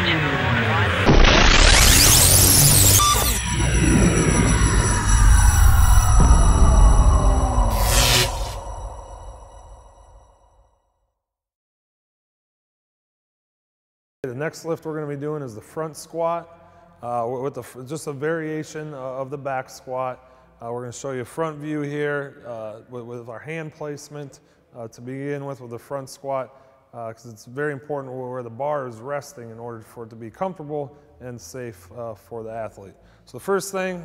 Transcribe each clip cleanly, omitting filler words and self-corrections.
The next lift we're going to be doing is the front squat with just a variation of the back squat. We're going to show you a front view here with our hand placement to begin with the front squat because it's very important where the bar is resting in order for it to be comfortable and safe for the athlete. So the first thing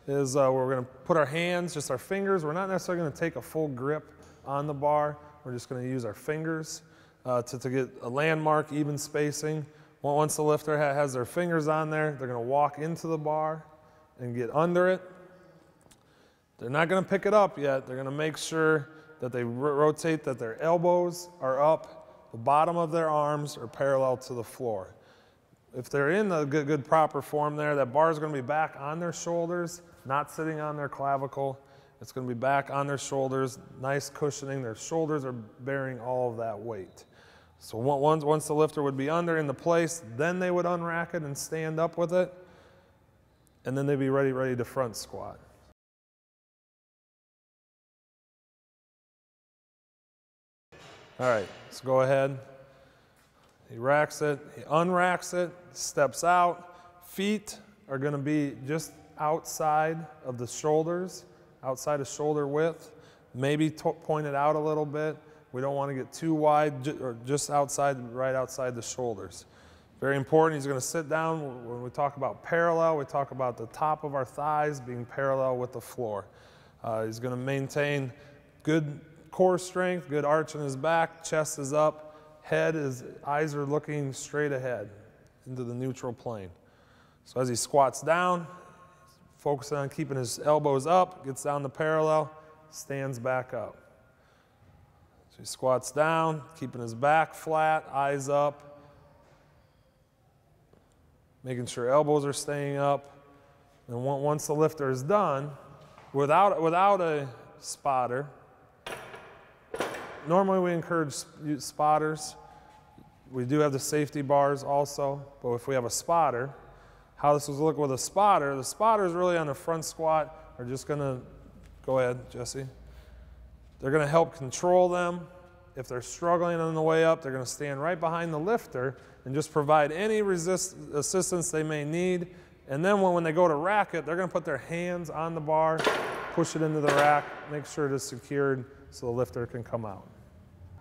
is we're going to put our hands, just our fingers. We're not necessarily going to take a full grip on the bar. We're just going to use our fingers to get a landmark, even spacing. Once the lifter has their fingers on there, they're going to walk into the bar and get under it. They're not going to pick it up yet. They're going to make sure that they rotate, that their elbows are up, the bottom of their arms are parallel to the floor. If they're in the good proper form there, that bar is going to be back on their shoulders, not sitting on their clavicle. It's going to be back on their shoulders, nice cushioning. Their shoulders are bearing all of that weight. So once the lifter would be under in the place, then they would unrack it and stand up with it, and then they'd be ready to front squat. All right, let's go ahead. He racks it, he unracks it, steps out. Feet are going to be just outside of the shoulders, outside of shoulder width, maybe pointed out a little bit. We don't want to get too wide, or just outside, right outside the shoulders. Very important, he's going to sit down. When we talk about parallel, we talk about the top of our thighs being parallel with the floor. He's going to maintain good core strength, good arch in his back, chest is up, eyes are looking straight ahead into the neutral plane. So as he squats down, focusing on keeping his elbows up, gets down to parallel, stands back up. So he squats down, keeping his back flat, eyes up, making sure elbows are staying up. And once the lifter is done, without a spotter, normally we encourage spotters. We do have the safety bars also, but if we have a spotter, how this will look with a spotter, the spotters really on the front squat are just going to, go ahead, Jesse. They're going to help control them. If they're struggling on the way up, they're going to stand right behind the lifter and just provide any assistance they may need. And then when they go to rack it, they're going to put their hands on the bar, push it into the rack, make sure it is secured so the lifter can come out.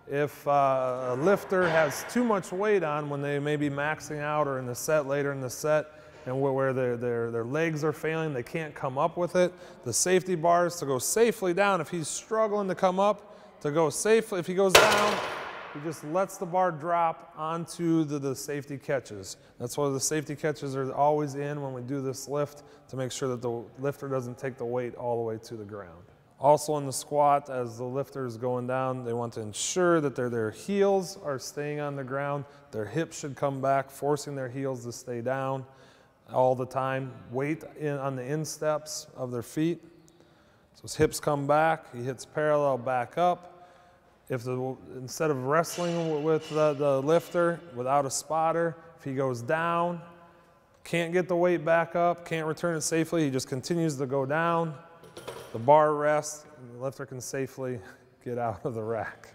If a lifter has too much weight on when they may be maxing out or in the set, later in the set, and where their legs are failing, they can't come up with it, the safety bar is to go safely down. If he's struggling to come up, to go safely. If he goes down, he just lets the bar drop onto the safety catches. That's why the safety catches are always in when we do this lift, to make sure that the lifter doesn't take the weight all the way to the ground. Also in the squat, as the lifter is going down, they want to ensure that their heels are staying on the ground. Their hips should come back, forcing their heels to stay down all the time. Weight on the insteps of their feet. So his hips come back, he hits parallel back up. Instead of wrestling with the lifter without a spotter, if he goes down, can't get the weight back up, can't return it safely, he just continues to go down. The bar rests, and the lifter can safely get out of the rack.